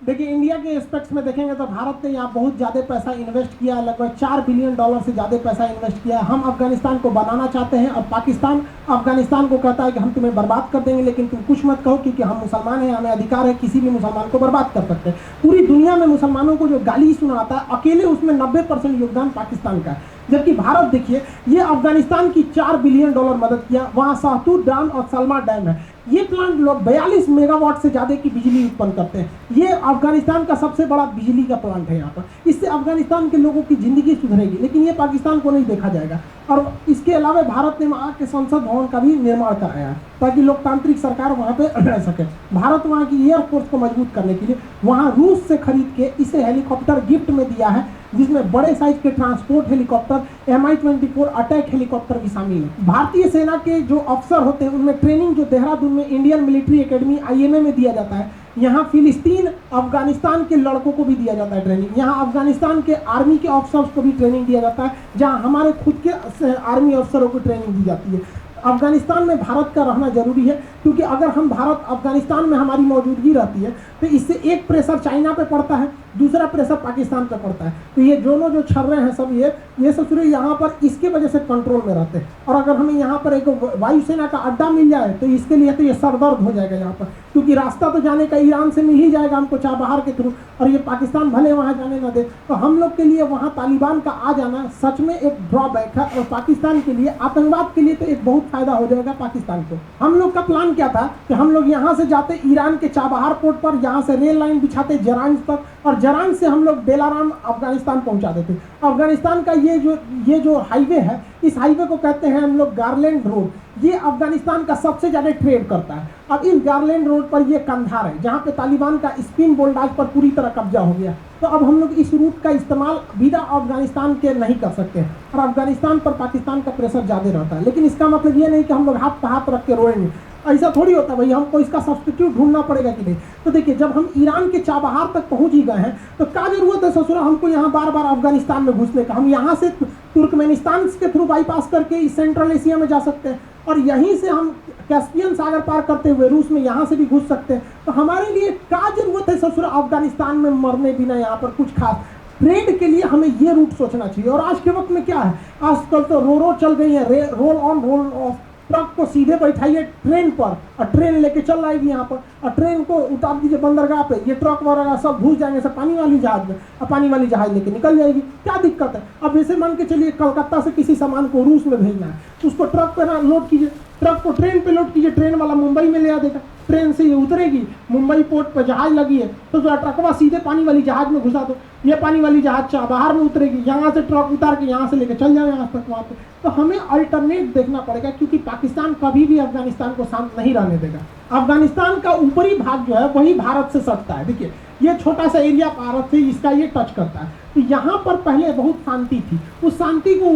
देखिए इंडिया के एस्पेक्ट्स में देखेंगे तो भारत ने यहाँ बहुत ज़्यादा पैसा इन्वेस्ट किया है, लगभग $4 बिलियन से ज़्यादा पैसा इन्वेस्ट किया है। हम अफगानिस्तान को बनाना चाहते हैं, और पाकिस्तान अफगानिस्तान को कहता है कि हम तुम्हें बर्बाद कर देंगे, लेकिन तुम कुछ मत कहो क्योंकि हम मुसलमान हैं, हमें अधिकार है किसी भी मुसलमान को बर्बाद कर सकते हैं। पूरी दुनिया में मुसलमानों को जो गाली सुनाता है, अकेले उसमें 90% योगदान पाकिस्तान का है। जबकि भारत देखिए, ये अफगानिस्तान की $4 बिलियन मदद किया। वहाँ शाहतूत डैम और सलमा डैम है। ये प्लांट लोग 42 मेगावाट से ज़्यादा की बिजली उत्पन्न करते हैं। ये अफगानिस्तान का सबसे बड़ा बिजली का प्लांट है यहाँ पर। इससे अफगानिस्तान के लोगों की ज़िंदगी सुधरेगी, लेकिन ये पाकिस्तान को नहीं देखा जाएगा। और इसके अलावा भारत ने वहाँ के संसद भवन का भी निर्माण कराया है ताकि लोकतांत्रिक सरकार वहाँ पे रह सके। भारत वहाँ की एयरफोर्स को मजबूत करने के लिए वहाँ रूस से खरीद के इसे हेलीकॉप्टर गिफ्ट में दिया है, जिसमें बड़े साइज के transport helicopter Mi-24 attack helicopter भी शामिल है। भारतीय सेना के जो अफसर होते हैं उनमें ट्रेनिंग जो देहरादून में इंडियन मिलिट्री एकेडमी IMA में दिया जाता है, यहाँ फिलिस्तीन अफगानिस्तान के लड़कों को भी दिया जाता है ट्रेनिंग, यहाँ अफगानिस्तान के आर्मी के ऑफिसर्स को भी ट्रेनिंग दिया जाता है, जहाँ हमारे खुद के आर्मी अफसरों को ट्रेनिंग दी जाती है। अफगानिस्तान में भारत का रहना जरूरी है, क्योंकि अगर हम भारत अफगानिस्तान में हमारी मौजूदगी रहती है तो इससे एक प्रेशर चाइना पे पड़ता है, दूसरा प्रेशर पाकिस्तान पे पड़ता है। तो ये दोनों जो छर्रे हैं सब ये ससुरे यहाँ पर इसके वजह से कंट्रोल में रहते हैं। और अगर हमें यहाँ पर एक वायुसेना का अड्डा मिल जाए तो इसके लिए तो ये सरदर्द हो जाएगा यहाँ पर, क्योंकि रास्ता तो जाने का ईरान से मिल ही जाएगा हमको चाबहार के थ्रू, और ये पाकिस्तान भले वहाँ जाने ना दे। तो हम लोग के लिए वहाँ तालिबान का आ जाना सच में एक ड्रॉबैक है, और पाकिस्तान के लिए आतंकवाद के लिए तो एक बहुत फायदा हो जाएगा पाकिस्तान को। हम लोग का प्लान क्या था कि हम लोग यहाँ से जाते ईरान के चाबहार पोर्ट पर, यहाँ से रेल लाइन बिछाते जरांज तक, और जरांज से हम लोग बेलाराम अफगानिस्तान पहुँचा देते। अफगानिस्तान का ये जो हाईवे है, इस हाईवे को कहते हैं हम लोग गारलैंड रोड, ये अफगानिस्तान का सबसे ज़्यादा ट्रेड करता है। अब इस गारलैंड रोड पर ये कंधार है, जहाँ पे तालिबान का स्पिन बोल्डाज पर पूरी तरह कब्जा हो गया। तो अब हम लोग इस रूट का इस्तेमाल बिना अफगानिस्तान के नहीं कर सकते हैं, और अफगानिस्तान पर पाकिस्तान का प्रेशर ज़्यादा रहता है। लेकिन इसका मतलब ये नहीं कि हम लोग हाथ पर हाथ रख के रोएंगे, ऐसा थोड़ी होता भाई, हमको इसका सब्स्टिट्यूट ढूंढना पड़ेगा कि नहीं। तो देखिए, जब हम ईरान के चाबहार तक पहुंच ही गए हैं तो क्या जरूरत है ससुरा हमको यहाँ बार बार अफगानिस्तान में घुसने का। हम यहाँ से तुर्कमेनिस्तान के थ्रू बाईपास करके सेंट्रल एशिया में जा सकते हैं, और यहीं से हम कैस्पियन सागर पार करते हुए रूस में यहाँ से भी घुस सकते हैं। तो हमारे लिए क्या जरूरत है ससुरा अफगानिस्तान में मरने बिना यहाँ पर कुछ खास। ट्रेड के लिए हमें ये रूट सोचना चाहिए। और आज के वक्त में क्या है, आजकल तो रो चल गई है, roll on roll of. Truck को सीधे बैठाइए ट्रेन पर, और ट्रेन लेके चल जाएगी यहाँ पर, और ट्रेन को उतार दीजिए बंदरगाह पे, ये ट्रक वगैरह सब घुस जाएंगे सब पानी वाली जहाज में, और पानी वाली जहाज लेके निकल जाएगी। क्या दिक्कत है। अब ऐसे मान के चलिए कलकत्ता से किसी सामान को रूस में भेजना है, उसको ट्रक पे ना लोड कीजिए, ट्रक को ट्रेन पे लोड कीजिए, ट्रेन वाला मुंबई में ले आ देगा, ट्रेन से ये उतरेगी, मुंबई पोर्ट पर जहाज लगी है तो ट्रकवा सीधे पानी वाली जहाज में घुसा दो, ये पानी वाली जहाज चाबहार में उतरेगी, यहाँ से ट्रक उतार के यहाँ से लेके चल जाए यहाँ तक वहाँ पे। तो हमें अल्टरनेट देखना पड़ेगा, क्योंकि पाकिस्तान कभी भी अफगानिस्तान को शांत नहीं रहने देगा। अफगानिस्तान का ऊपरी भाग जो है वही भारत से सटता है। देखिए, ये छोटा सा एरिया भारत से इसका ये टच करता है। तो यहाँ पर पहले बहुत शांति थी, उस शांति को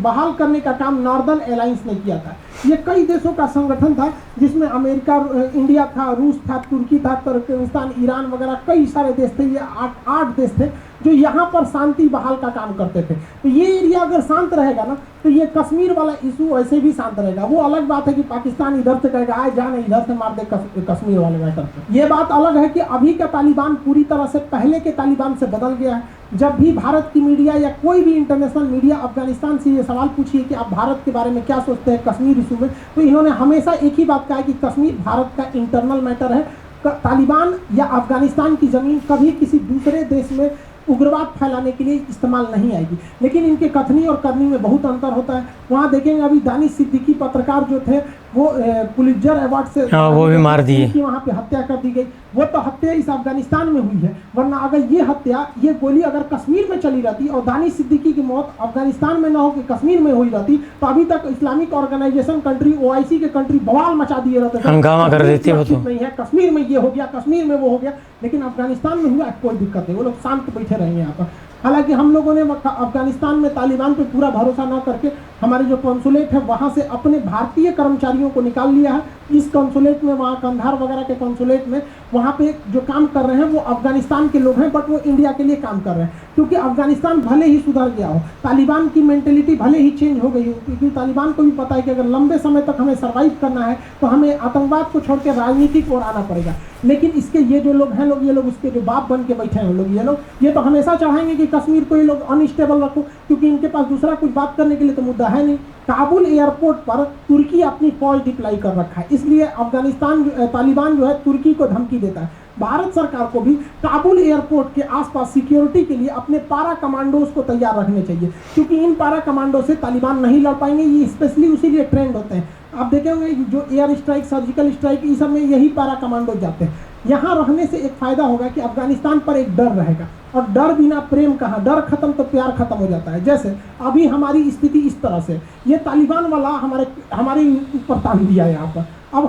बहाल करने का काम नॉर्दर्न अलायंस ने किया था। ये कई देशों का संगठन था, जिसमें अमेरिका, इंडिया था, रूस था, तुर्की था, तुर्कमेनिस्तान, ईरान वगैरह कई सारे देश थे। ये आठ देश थे जो यहाँ पर शांति बहाल का काम करते थे। तो ये एरिया अगर शांत रहेगा ना, तो ये कश्मीर वाला इशू ऐसे भी शांत रहेगा। वो अलग बात है कि पाकिस्तान इधर से कहेगा आए जाने इधर से मार दे कश्मीर वाले मैटर पे। ये बात अलग है कि अभी का तालिबान पूरी तरह से पहले के तालिबान से बदल गया है। जब भी भारत की मीडिया या कोई भी इंटरनेशनल मीडिया अफगानिस्तान से ये सवाल पूछिए कि आप भारत के बारे में क्या सोचते हैं कश्मीर इशू में, तो इन्होंने हमेशा एक ही बात कहा है कि कश्मीर भारत का इंटरनल मैटर है। तालिबान या अफगानिस्तान की ज़मीन कभी किसी दूसरे देश में उग्रवाद फैलाने के लिए इस्तेमाल नहीं आएगी। लेकिन इनके कथनी और करनी में बहुत अंतर होता है। वहाँ देखेंगे अभी दानिश सिद्दीकी पत्रकार जो थे वो पुलित्जर अवार्ड से वो भी मार दिए, वहाँ पे हत्या कर दी गई। वो तो हत्या इस अफगानिस्तान में हुई है, वरना अगर ये हत्या, ये गोली अगर कश्मीर में चली रहती और दानिश सिद्दीकी की मौत अफगानिस्तान में न हो कि कश्मीर में हुई रहती, तो अभी तक इस्लामिक ऑर्गेनाइजेशन कंट्री, OIC के कंट्री बवाल मचा दिए रहते, हंगामा कर देते हो। तो नहीं है कश्मीर में ये हो गया, कश्मीर में वो हो गया, लेकिन अफगानिस्तान में हुआ कोई दिक्कत नहीं, वो लोग शांत बैठे रहे यहाँ पर। हालांकि हम लोगों ने अफगानिस्तान में तालिबान पे पूरा भरोसा न करके हमारे जो कॉन्सुलेट है वहाँ से अपने भारतीय कर्मचारियों को निकाल लिया है। इस कॉन्सुलेट में, वहाँ कंधार वगैरह के कॉन्सुलेट में, वहाँ पे जो काम कर रहे हैं वो अफगानिस्तान के लोग हैं, बट वो इंडिया के लिए काम कर रहे हैं। क्योंकि अफगानिस्तान भले ही सुधर गया हो, तालिबान की मेंटेलिटी भले ही चेंज हो गई हो, क्योंकि तालिबान को भी पता है कि अगर लंबे समय तक हमें सर्वाइव करना है तो हमें आतंकवाद को छोड़ के राजनीति को आना पड़ेगा। लेकिन इसके ये जो लोग हैं, ये लोग उसके जो बाप बन के बैठे हैं लोग, ये तो हमेशा चाहेंगे कि कश्मीर को ये लोग अनस्टेबल रखो, क्योंकि इनके पास दूसरा कुछ बात करने के लिए तो मुद्दा है नहीं। काबुल एयरपोर्ट पर तुर्की अपनी फौज डिप्लॉय कर रखा है, इसलिए अफगानिस्तान तालिबान जो है तुर्की को धमकी देता है। भारत सरकार को भी काबुल एयरपोर्ट के आसपास सिक्योरिटी के लिए अपने पारा कमांडोज को तैयार रखने चाहिए, क्योंकि इन पारा कमांडो से तालिबान नहीं लड़ पाएंगे। ये स्पेशली उसीलिए ट्रेंड होते हैं। आप देखेंगे जो एयर स्ट्राइक, सर्जिकल स्ट्राइक, इस सब में यही पारा कमांडो जाते हैं। यहाँ रहने से एक फायदा होगा कि अफगानिस्तान पर एक डर रहेगा, और डर बिना प्रेम कहाँ, डर खत्म तो प्यार खत्म हो जाता है। जैसे अभी हमारी स्थिति इस तरह से, ये तालिबान वाला हमारे ऊपर तान दिया यहाँ पर। अब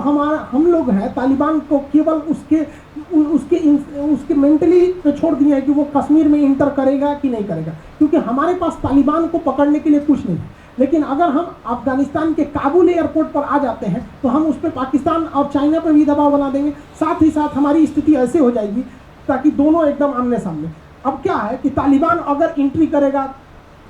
हम लोग हैं तालिबान को केवल उसके मेंटली पे छोड़ दिए हैं कि वो कश्मीर में इंटर करेगा कि नहीं करेगा, क्योंकि हमारे पास तालिबान को पकड़ने के लिए कुछ नहीं है। लेकिन अगर हम अफगानिस्तान के काबुल एयरपोर्ट पर आ जाते हैं तो हम उस पर पाकिस्तान और चाइना पर भी दबाव बना देंगे, साथ ही साथ हमारी स्थिति ऐसे हो जाएगी ताकि दोनों एकदम आमने सामने। अब क्या है कि तालिबान अगर एंट्री करेगा,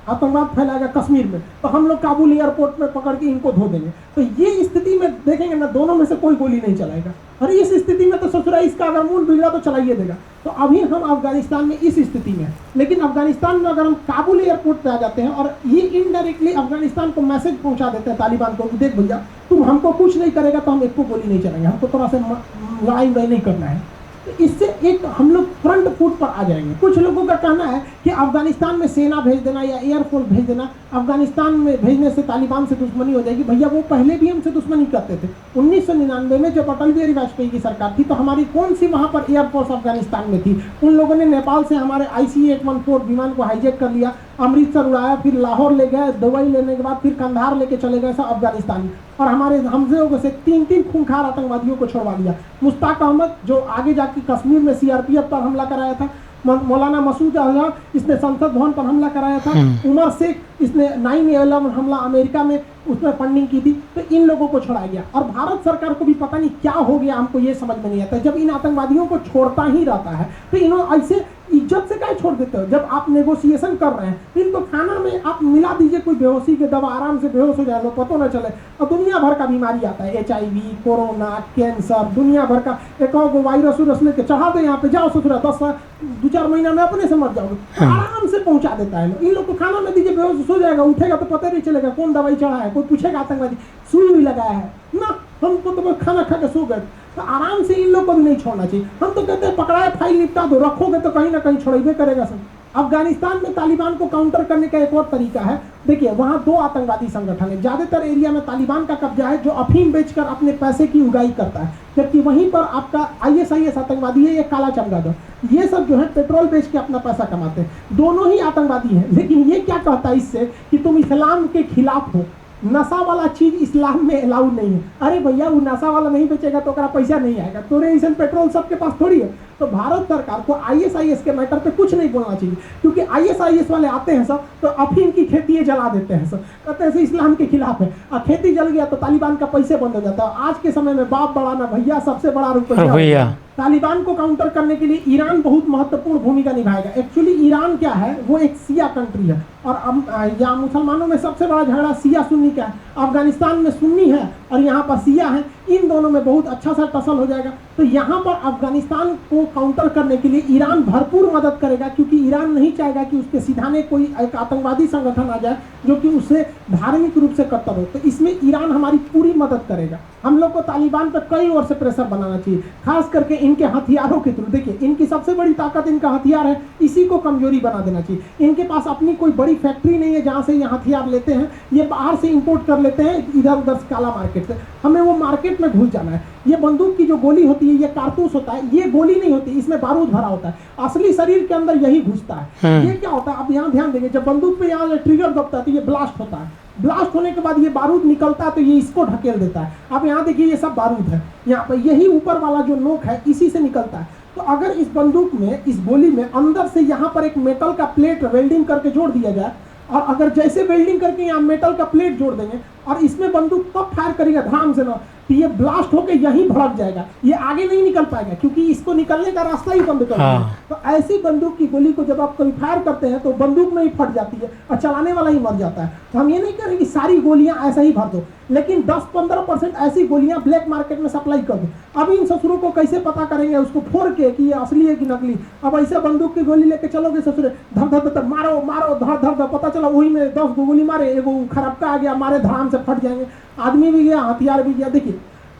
आतंकवाद फैलाएगा कश्मीर में, तो हम लोग काबुल एयरपोर्ट में पकड़ के इनको धो देंगे। तो ये स्थिति में देखेंगे ना, दोनों में से कोई गोली नहीं चलाएगा, और इस स्थिति में तो ससुरा इसका अगर मूड बिगड़ा तो चलाइए देगा। तो अभी हम अफगानिस्तान में इस स्थिति में हैं, लेकिन अफगानिस्तान में अगर हम काबुल एयरपोर्ट पे आ जाते हैं और ये इनडायरेक्टली अफगानिस्तान को मैसेज पहुंचा देते हैं तालिबान को, देख भैया तुम हमको कुछ नहीं करेगा तो हम एक को गोली नहीं चलाएंगे, हमको थोड़ा सा लड़ाई नहीं करना है, तो इससे एक हम लोग फ्रंट फुट पर आ जाएंगे। कुछ लोगों का कहना है कि अफगानिस्तान में सेना भेज देना या एयरफोर्स भेज देना, अफगानिस्तान में भेजने से तालिबान से दुश्मनी हो जाएगी। भैया वो पहले भी हमसे दुश्मनी करते थे। 1999 में जब अटल बिहारी वाजपेयी की सरकार थी तो हमारी कौन सी वहाँ पर एयरफोर्स अफगानिस्तान में थी? उन लोगों ने नेपाल से हमारे IC-114 विमान को हाईजैक कर लिया, अमृतसर उड़ाया, फिर लाहौर ले गए, दुबई लेने के बाद फिर कंधार लेके चले गए सब अफगानिस्तान में, और हमारे हमसे से 3 खूंखार आतंकवादियों को छोड़वा दिया। मुश्ताक अहमद जो आगे जाके कश्मीर में CRPF पर हमला कराया था, मौलाना मसूद अजहर इसने संसद भवन पर हमला कराया था, उमर शेख इसने 9/11 हमला अमेरिका में उसमें फंडिंग की थी, तो इन लोगों को छोड़ाया गया। और भारत सरकार को भी पता नहीं क्या हो गया, हमको ये समझ में नहीं आता। जब इन आतंकवादियों को छोड़ता ही रहता है तो इन्होंने ऐसे इज्जत से क्या छोड़ देते हो? जब आप नेगोशिएशन कर रहे हैं तो इनको खाना में आप मिला दीजिए कोई बेहोशी के दवा, आराम से बेहोश हो जाए तो पता न चले। और दुनिया भर का बीमारी आता है, HIV, कोरोना, कैंसर, दुनिया भर का एक और वायरस उरस लेके चढ़ा दे यहाँ पे, जाओ ससुरा 2-4 महीना में अपने से मर जाओगे। आराम से पहुंचा देता है। इन लोग को खाना में दीजिए, बेहोश हो जाएगा, उठेगा तो पता नहीं चलेगा कौन दवाई चढ़ा है। कोई पूछेगा आतंकवादी सुई हुई लगाया है ना, हमको तो खाना खा के सो गए। तो आराम से इन लोग को भी नहीं छोड़ना चाहिए। हम तो कहते हैं पकड़ाए फाइल निपटा दो, रखोगे तो कहीं ना कहीं छोड़ेबे करेगा सब। अफगानिस्तान में तालिबान को काउंटर करने का एक और तरीका है। देखिए वहाँ 2 आतंकवादी संगठन है, ज्यादातर एरिया में तालिबान का कब्जा है जो अफीम बेचकर अपने पैसे की उगाई करता है, जबकि वहीं पर आपका ISIS आतंकवादी है, ये काला चमगादड़, ये सब जो है पेट्रोल बेच के अपना पैसा कमाते हैं। दोनों ही आतंकवादी हैं, लेकिन ये क्या कहता है इससे कि तुम इस्लाम के खिलाफ हो, नशा वाला चीज इस्लाम में अलाउड नहीं है। अरे भैया वो नशा वाला नहीं बेचेगा तो पैसा नहीं आएगा, तोरे ऐसा पेट्रोल सबके पास थोड़ी है। तो भारत सरकार को ISIS के मैटर पे कुछ नहीं बोलना चाहिए, क्योंकि ISIS वाले आते हैं सब तो अफीम की खेती जला देते हैं सब, कहते हैं इस्लाम के खिलाफ है, और खेती जल गया तो तालिबान का पैसे बंद हो जाता है। आज के समय में बाप बड़ा ना भैया, सबसे बड़ा रुपया। तालिबान को काउंटर करने के लिए ईरान बहुत महत्वपूर्ण भूमिका निभाएगा। एक्चुअली ईरान क्या है, वो एक शिया कंट्री है, और यहाँ मुसलमानों में सबसे बड़ा झगड़ा शिया सुन्नी का है। अफगानिस्तान में सुन्नी है और यहाँ पर शिया है, इन दोनों में बहुत अच्छा सा टसल हो जाएगा। तो यहाँ पर अफगानिस्तान को काउंटर करने के लिए ईरान भरपूर मदद करेगा, क्योंकि ईरान नहीं चाहेगा कि उसके सिधाने कोई एक आतंकवादी संगठन आ जाए जो कि उससे धार्मिक रूप से कट्टर हो। तो इसमें ईरान हमारी पूरी मदद करेगा। हम लोग को तालिबान पर कई ओर से प्रेशर बनाना चाहिए, खास करके इनके हथियारों के थ्रू। देखिए इनकी सबसे बड़ी ताकत इनका हथियार है, इसी को कमजोरी बना देना चाहिए। इनके पास अपनी कोई बड़ी फैक्ट्री नहीं है जहाँ से ये हथियार लेते हैं, ये बाहर से इंपोर्ट कर लेते हैं इधर उधर काला मार्केट से। हमें वो मार्केट में घुस जाना है। ये बंदूक की जो गोली होती है, ये कारतूस होता है, ये गोली नहीं होती, इसमें बारूद भरा होता है, असली शरीर के अंदर यही घुसता है। ये क्या होता है, अब यहाँ ध्यान देंगे, जब बंदूक पे यहाँ ट्रिगर दबता है तो ये ब्लास्ट होता है, ब्लास्ट होने के बाद ये बारूद निकलता है तो ये इसको ढकेल देता है। अब यहाँ देखिए ये सब बारूद है, यहाँ पर यही ऊपर वाला जो नोक है इसी से निकलता है। तो अगर इस बंदूक में, इस गोली में अंदर से यहाँ पर एक मेटल का प्लेट वेल्डिंग करके जोड़ दिया जाए, और अगर जैसे वेल्डिंग करके यहाँ मेटल का प्लेट जोड़ देंगे और इसमें बंदूक तब फायर करेगा ध्यान से ना, तो ये ब्लास्ट होकर यहीं भड़क जाएगा, ये आगे नहीं निकल पाएगा, क्योंकि इसको निकलने का रास्ता ही बंद कर दिया। तो ऐसी बंदूक की गोली को जब आप कभी फायर करते हैं तो बंदूक में ही फट जाती है और चलाने वाला ही मर जाता है। तो हम ये नहीं करेंगे सारी गोलियां ऐसा ही भर दो, लेकिन 10-15% ऐसी गोलियां ब्लैक मार्केट में सप्लाई कर दो। अब इन ससुरों को कैसे पता करेंगे उसको फोड़ के कि ये असली है कि नकली? अब ऐसे बंदूक की गोली लेके चलोगे ससुरे, धर धर धर मारो मारो, धर धर धर, पता चला वही में 10 गोली मारे, एगो खराबका आ गया, मारे धड़ाम से फट जाएंगे, आदमी भी गया, हथियार भी गया। देखिए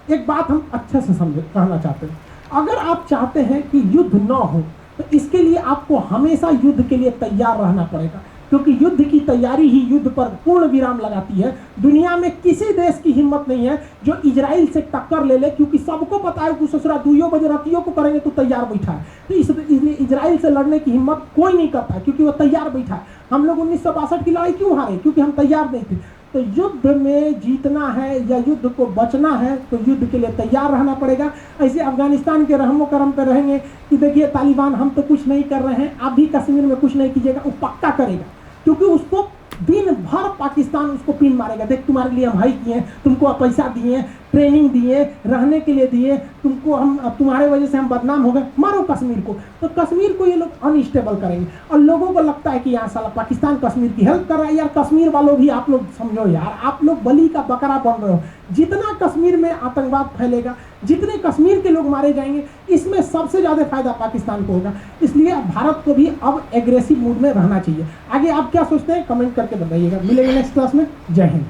एक बात हम अच्छे से समझे कहना चाहते हैं, अगर आप चाहते हैं कि युद्ध न हो तो इसके लिए आपको हमेशा युद्ध के लिए तैयार रहना पड़ेगा, क्योंकि युद्ध की तैयारी ही युद्ध पर पूर्ण विराम लगाती है। दुनिया में किसी देश की हिम्मत नहीं है जो इजराइल से टक्कर ले ले, क्योंकि सबको पता है कि ससुरा 2 बजे रातियों को करेंगे तो तैयार बैठा है। तो इसलिए इजराइल से लड़ने की हिम्मत कोई नहीं करता, क्योंकि वो तैयार बैठा है। हम लोग 1962 की लड़ाई क्यों हारे? क्योंकि हम तैयार नहीं थे। तो युद्ध में जीतना है या युद्ध को बचना है तो युद्ध के लिए तैयार रहना पड़ेगा। ऐसे अफगानिस्तान के रहमो करम पे रहेंगे कि देखिए तालिबान हम तो कुछ नहीं कर रहे हैं, आप भी कश्मीर में कुछ नहीं कीजिएगा, वो पक्का करेगा, क्योंकि उसको दिन भर पाकिस्तान उसको पिन मारेगा, देख तुम्हारे लिए हम हाई किए हैं, तुमको पैसा दिए, ट्रेनिंग दिए, रहने के लिए दिए, तुमको हम तुम्हारे वजह से हम बदनाम हो गए, मारो कश्मीर को। तो कश्मीर को ये लोग अनस्टेबल करेंगे और लोगों को लगता है कि यहाँ साला पाकिस्तान कश्मीर की हेल्प कर रहा है। यार कश्मीर वालों भी आप लोग समझो यार, आप लोग बलि का बकरा बन रहे हो। जितना कश्मीर में आतंकवाद फैलेगा, जितने कश्मीर के लोग मारे जाएंगे, इसमें सबसे ज़्यादा फायदा पाकिस्तान को होगा। इसलिए भारत को भी अब एग्रेसिव मूड में रहना चाहिए। आगे आप क्या सोचते हैं कमेंट करके बताइएगा। मिलेंगे नेक्स्ट क्लास में। जय हिंद।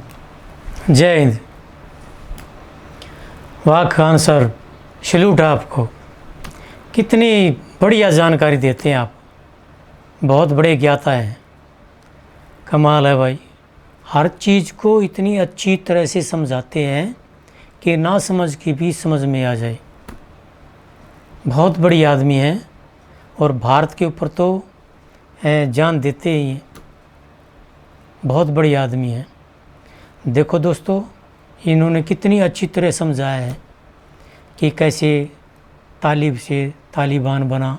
जय हिंद। वाह खान सर, सैल्यूट है आपको, कितनी बढ़िया जानकारी देते हैं आप, बहुत बड़े ज्ञाता हैं, कमाल है भाई। हर चीज़ को इतनी अच्छी तरह से समझाते हैं कि ना समझ की भी समझ में आ जाए। बहुत बड़ी आदमी हैं और भारत के ऊपर तो जान देते ही हैं, बहुत बड़ी आदमी हैं। देखो दोस्तों, इन्होंने कितनी अच्छी तरह समझाया है कि कैसे तालिबान बना,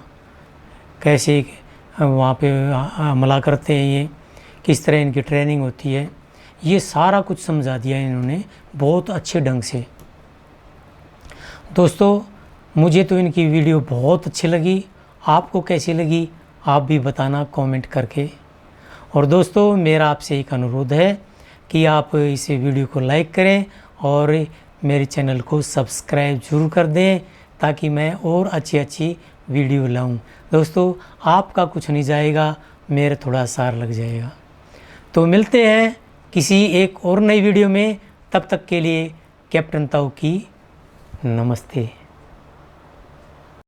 कैसे वहाँ पे हमला करते हैं, ये किस तरह इनकी ट्रेनिंग होती है, ये सारा कुछ समझा दिया इन्होंने बहुत अच्छे ढंग से। दोस्तों मुझे तो इनकी वीडियो बहुत अच्छी लगी, आपको कैसी लगी आप भी बताना कमेंट करके। और दोस्तों मेरा आपसे एक अनुरोध है कि आप इस वीडियो को लाइक करें और मेरे चैनल को सब्सक्राइब ज़रूर कर दें ताकि मैं और अच्छी वीडियो लाऊं। दोस्तों आपका कुछ नहीं जाएगा, मेरा थोड़ा सार लग जाएगा। तो मिलते हैं किसी एक और नई वीडियो में, तब तक के लिए कैप्टन ताऊ की नमस्ते।